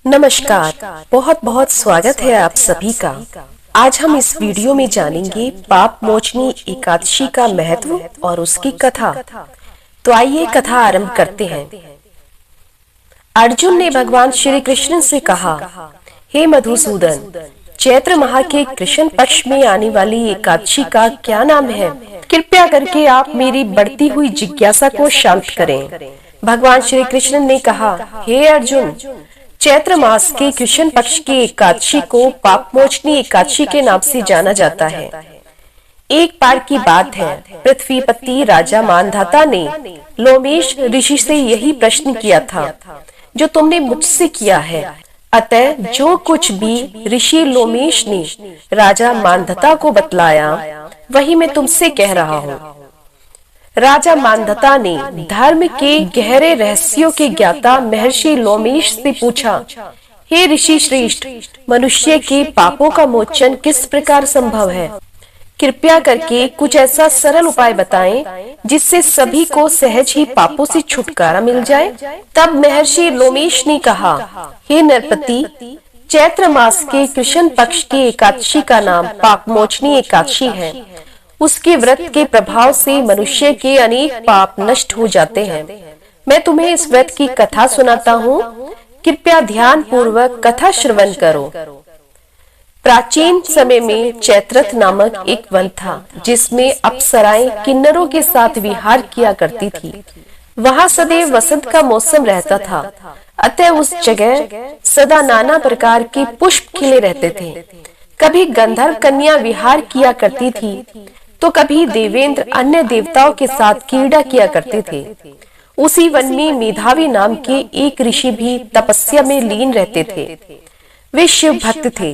नमस्कार। बहुत बहुत स्वागत है आप सभी का। आज हम इस वीडियो में जानेंगे पाप मोचनी एकादशी का महत्व और उसकी कथा। तो आइए कथा आरंभ करते हैं। अर्जुन ने भगवान श्री कृष्ण से कहा, हे मधुसूदन, चैत्र माह के कृष्ण पक्ष में आने वाली एकादशी का क्या नाम है? कृपया करके आप मेरी बढ़ती हुई जिज्ञासा को शांत करें। भगवान श्री कृष्ण ने कहा, हे अर्जुन, चैत्र मास के कृष्ण पक्ष की एकादशी को पापमोचनी एकादशी के नाम से जाना जाता है। एक बार की बात है, पृथ्वीपति राजा मानधाता ने लोमेश ऋषि से यही प्रश्न किया था जो तुमने मुझसे किया है। अतः जो कुछ भी ऋषि लोमेश ने राजा मानधाता को बतलाया वही मैं तुमसे कह रहा हूँ। राजा मानधाता ने धर्म के गहरे रहस्यों के ज्ञाता महर्षि लोमेश से पूछा, हे ऋषि श्रेष्ठ, मनुष्य के पापों का मोचन किस प्रकार संभव है? कृपया करके कुछ ऐसा सरल उपाय बताएं जिससे सभी को सहज ही पापों से छुटकारा मिल जाए। तब महर्षि लोमेश ने कहा, हे नरपति, चैत्र मास के कृष्ण पक्ष की एकादशी का नाम पापमोचनी एकादशी है। उसके व्रत के प्रभाव से मनुष्य के अनेक पाप नष्ट हो जाते हैं। मैं तुम्हें इस व्रत की कथा सुनाता हूँ, कृपया ध्यान पूर्वक कथा श्रवण करो। प्राचीन समय में चैत्रथ नामक एक वन था जिसमें अप्सराएं किन्नरों के साथ विहार किया करती थी। वहाँ सदैव वसंत का मौसम रहता था, अतः उस जगह सदा नाना प्रकार के पुष्प खिले रहते थे। कभी गंधर्व कन्या विहार किया करती थी तो कभी देवेंद्र अन्य देवताओं के साथ क्रीड़ा किया करते थे। उसी वन में मेधावी नाम के एक ऋषि भी तपस्या में लीन रहते थे। वे शिव भक्त थे।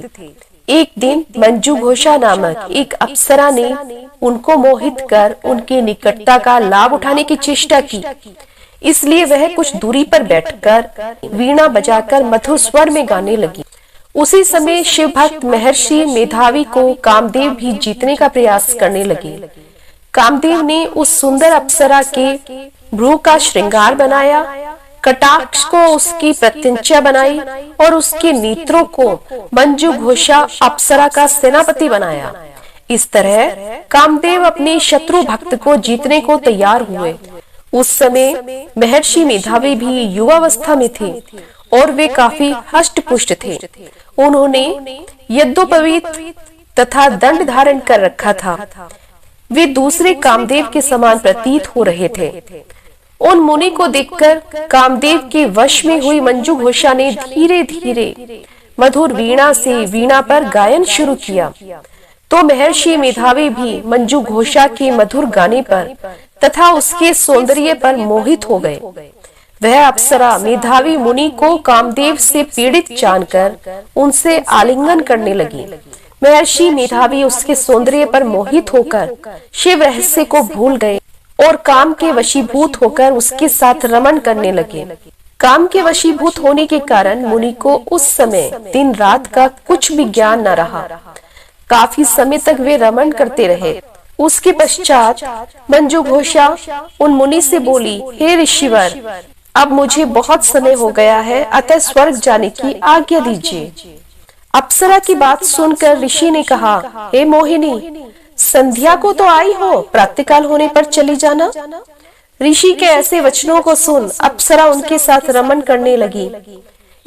एक दिन मंजू घोषा नामक एक अप्सरा ने उनको मोहित कर उनकी निकटता का लाभ उठाने की चेष्टा की। इसलिए वह कुछ दूरी पर बैठकर वीणा बजाकर मधुर स्वर में गाने लगी। उसी समय शिव भक्त महर्षि मेधावी को कामदेव भी जीतने का प्रयास करने लगे। कामदेव ने उस सुंदर अप्सरा के भ्रू का श्रृंगार बनाया, कटाक्ष को उसकी प्रत्यंचा बनाई और उसके नेत्रों को मंजू घोषा अप्सरा का सेनापति बनाया। इस तरह कामदेव अपने शत्रु भक्त को जीतने को तैयार हुए। उस समय महर्षि मेधावी भी युवावस्था में थे और वे काफी हष्ट पुष्ट थे। उन्होंने यज्ञोपवीत तथा दंड धारण कर रखा था। वे दूसरे कामदेव के समान प्रतीत हो रहे थे। उन मुनि को देखकर कामदेव के वश में हुई मंजू घोषा ने धीरे धीरे मधुर वीणा से वीणा पर गायन शुरू किया। तो महर्षि मेधावी भी मंजू घोषा के मधुर गाने पर तथा उसके सौंदर्य पर मोहित हो गए। वह अप्सरा मेधावी मुनि को कामदेव से पीड़ित जानकर उनसे आलिंगन करने लगी। महर्षि मेधावी उसके सौंदर्य पर मोहित होकर शिव रहस्य को भूल गए और काम के वशीभूत होकर उसके साथ रमण करने लगे। काम के वशीभूत होने के कारण मुनि को उस समय दिन रात का कुछ भी ज्ञान न रहा। काफी समय तक वे रमण करते रहे। उसके पश्चात मंजू घोषा उन मुनि से बोली, हे ऋषिवर, अब मुझे बहुत समय हो गया है, अतः स्वर्ग जाने की आज्ञा दीजिए। अप्सरा की बात सुनकर ऋषि ने कहा, हे मोहिनी, संध्या को तो आई हो, प्रातःकाल होने पर चली जाना। ऋषि के ऐसे वचनों को सुन अप्सरा उनके साथ रमण करने लगी।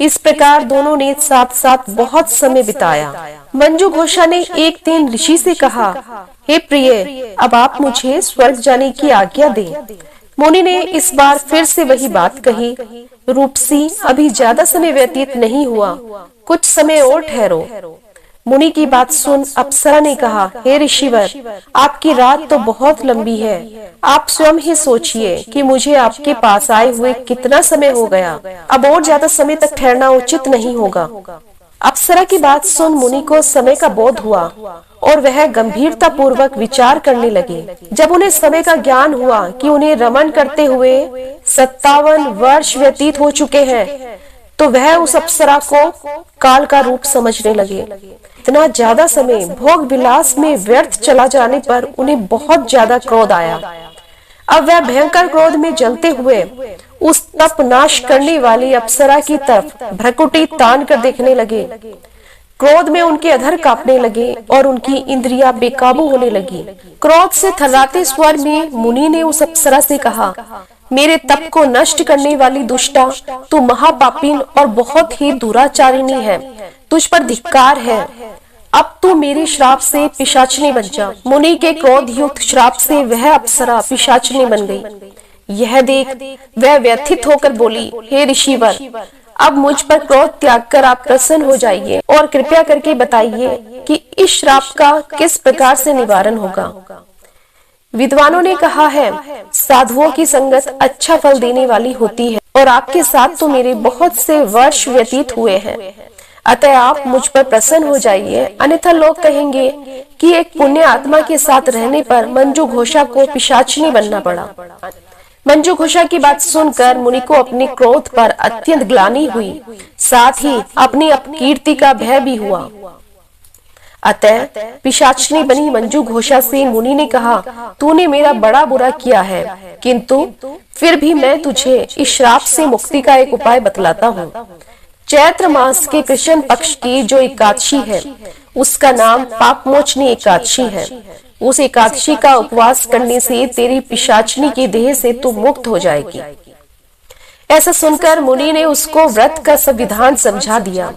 इस प्रकार दोनों ने साथ साथ बहुत समय बिताया। मंजू घोषा ने एक दिन ऋषि से कहा, हे प्रिय, अब आप मुझे स्वर्ग जाने की आज्ञा दें। मुनि ने इस बार फिर से वही बात कही, रूपसी, अभी ज्यादा समय व्यतीत नहीं हुआ, कुछ समय और ठहरो। मुनि की बात सुन अप्सरा ने कहा, हे ऋषिवर, आपकी रात तो बहुत लंबी है। आप स्वयं ही सोचिए कि मुझे आपके पास आए हुए कितना समय हो गया। अब और ज्यादा समय तक ठहरना उचित नहीं होगा। अप्सरा की बात सुन मुनि को समय का बोध हुआ और वह गंभीरता पूर्वक विचार करने लगे। जब उन्हें समय का ज्ञान हुआ कि उन्हें रमण करते हुए 57 वर्ष व्यतीत हो चुके हैं, तो वह उस अप्सरा को काल का रूप समझने लगे। इतना ज्यादा समय भोग विलास में व्यर्थ चला जाने पर उन्हें बहुत ज्यादा क्रोध आया। अब वह भयंकर क्रोध में जलते हुए उस तप नाश करने वाली अप्सरा की तरफ भ्रकुटी तान कर देखने लगे। क्रोध में उनके अधर कांपने लगे और उनकी इंद्रियां बेकाबू होने लगी। क्रोध से थर्राते स्वर में मुनि ने उस अप्सरा से कहा, मेरे तप को नष्ट करने वाली दुष्टा, तू महापापिन और बहुत ही दुराचारिणी है। तुझ पर धिक्कार है। अब तू मेरे श्राप से पिशाचिनी बन जा। मुनि के क्रोध युक्त श्राप से वह अप्सरा पिशाचिनी बन गई। यह देख वह व्यथित होकर बोली, हे ऋषिवर, अब मुझ पर क्रोध त्याग कर आप प्रसन्न हो जाइए और कृपया करके बताइए कि इस श्राप का किस प्रकार से निवारण होगा। विद्वानों ने कहा है, साधुओं की संगत अच्छा फल देने वाली होती है और आपके साथ तो मेरे बहुत से वर्ष व्यतीत हुए हैं। अतः आप मुझ पर प्रसन्न हो जाइए, अन्यथा लोग कहेंगे कि एक पुण्य आत्मा के साथ रहने पर मंजू घोषा को पिशाचिनी बनना पड़ा। मंजू घोषा की बात सुनकर मुनि को अपने क्रोध पर अत्यंत ग्लानि हुई, साथ ही अपनी अपकीर्ति का भय भी हुआ। अतः पिशाचिनी बनी मंजू घोषा से मुनि ने कहा, तूने मेरा बड़ा बुरा किया है, किंतु फिर भी मैं तुझे इस श्राप से मुक्ति का एक उपाय बतलाता हूँ। चैत्र मास के कृष्ण पक्ष की जो एकादशी है, उसका नाम पापमोचनी एकादशी है। उस एकादशी का उपवास करने से तेरी पिशाचिनी की देह से तू मुक्त हो जाएगी। ऐसा सुनकर मुनि ने उसको व्रत का संविधान समझा दिया।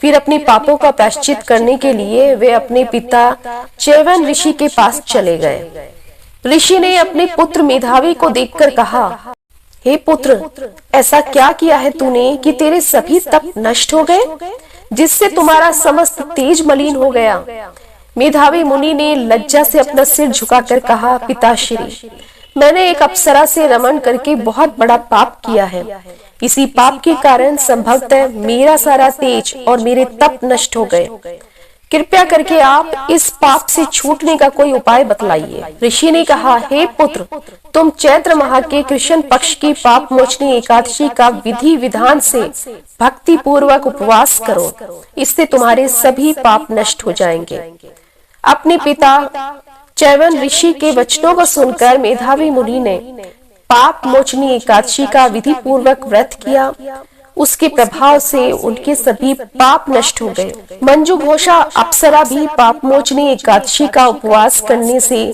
फिर अपने पापों का प्रायश्चित करने के लिए वे अपने पिता च्यवन ऋषि के पास चले गए। ऋषि ने अपने पुत्र मेधावी को देखकर कहा, हे पुत्र, ऐसा क्या किया है तूने कि तेरे सभी तप नष्ट हो गए, जिससे तुम्हारा समस्त तेज मलिन हो गया। मेधावी मुनि ने लज्जा से अपना सिर झुकाकर कहा, पिताश्री, मैंने एक अप्सरा से रमण करके बहुत बड़ा पाप किया है। इसी पाप के कारण संभवतः मेरा सारा तेज और मेरे तप नष्ट हो गए। कृपया करके आप इस पाप से छूटने का कोई उपाय बतलाइए। ऋषि ने कहा, हे पुत्र, तुम चैत्र माह के कृष्ण पक्ष की पाप मोचनी एकादशी का विधि विधान से भक्ति पूर्वक उपवास करो, इससे तुम्हारे सभी पाप नष्ट हो जाएंगे। अपने पिता च्यवन ऋषि के वचनों को सुनकर मेधावी मुनि ने पाप मोचनी एकादशी का विधि पूर्वक व्रत किया। उसके प्रभाव से उनके सभी पाप नष्ट हो गए। मंजू घोषा अप्सरा भी पाप मोचनी एकादशी का उपवास करने से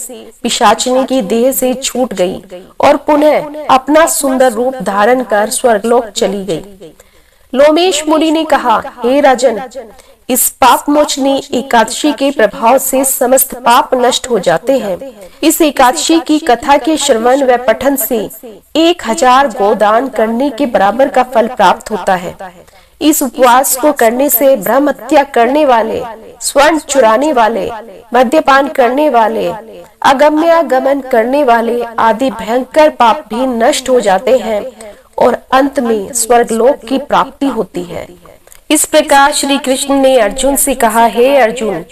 पिशाचिनी की देह से छूट गई और पुनः अपना सुंदर रूप धारण कर स्वर्गलोक चली गई। लोमेश मुनि ने कहा, हे राजन, इस पाप मोचनी एकादशी के प्रभाव से समस्त पाप नष्ट हो जाते हैं। इस एकादशी की कथा के श्रवण व पठन से 1000 गोदान करने के बराबर का फल प्राप्त होता है। इस उपवास को करने से ब्रह्म हत्या करने वाले, स्वर्ण चुराने वाले, मद्यपान करने वाले, अगम्यागमन करने वाले आदि भयंकर पाप भी नष्ट हो जाते हैं और अंत में स्वर्गलोक की प्राप्ति होती है। इस प्रकार श्री कृष्ण ने अर्जुन से कहा, हे अर्जुन,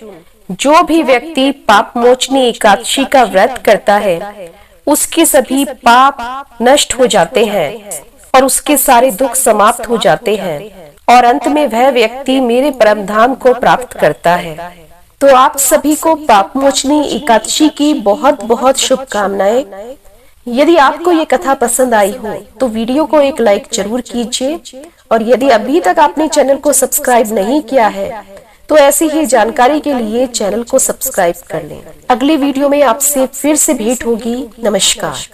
जो भी व्यक्ति पाप मोचनी एकादशी का व्रत करता है, उसके सभी पाप नष्ट हो जाते हैं और उसके सारे दुख समाप्त हो जाते हैं और अंत में वह व्यक्ति मेरे परम धाम को प्राप्त करता है। तो आप सभी को पाप मोचनी एकादशी की बहुत बहुत शुभकामनाएं। यदि आपको ये कथा पसंद आई हो तो वीडियो को एक लाइक जरूर कीजिए और यदि अभी तक आपने चैनल को सब्सक्राइब नहीं किया है तो ऐसी ही जानकारी के लिए चैनल को सब्सक्राइब कर लें। अगली वीडियो में आपसे फिर से भेंट होगी। नमस्कार।